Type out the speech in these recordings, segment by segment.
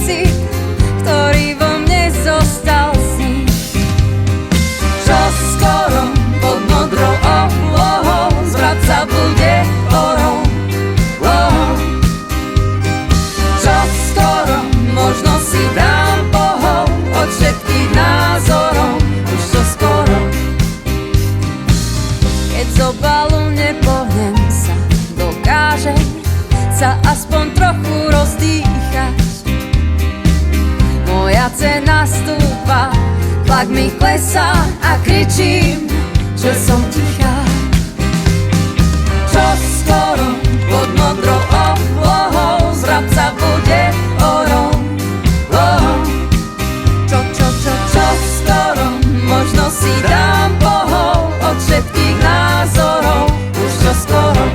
pocit, ktorý vo mne zostal s ním. Čo skoro pod modrou oblohou zvrat sa bude orom. Čo skoro možno si dám pohov od všetkých názorov. Už čo skoro, keď z obalu nepohnem sa, dokáže sa aspoň trochu rozdýchať. Moja cena stúpa, tlak mi klesá a kričím, že som tichá. Čo skoro pod modrou oblohou zvrat sa bude orom. Čo skoro možno si dám pohov od všetkých názorov. Už čo skoro.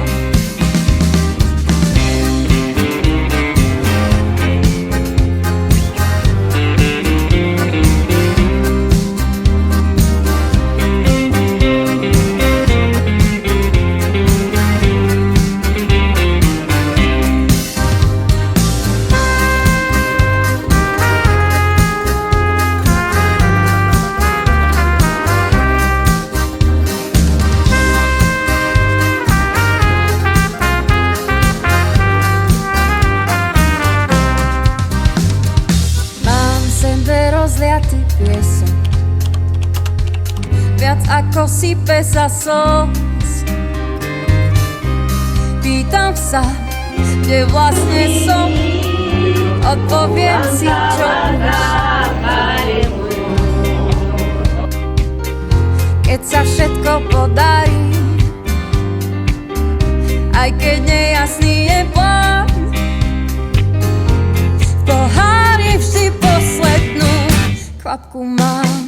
Rozliatý piesok, viac ako sype sa slz. Pýtam sa, kde vlastne som, odpoviem si, čo keď sa všetko podarí, aj keď nejasný je plán. V pohári vždy poslednú kvapku mám.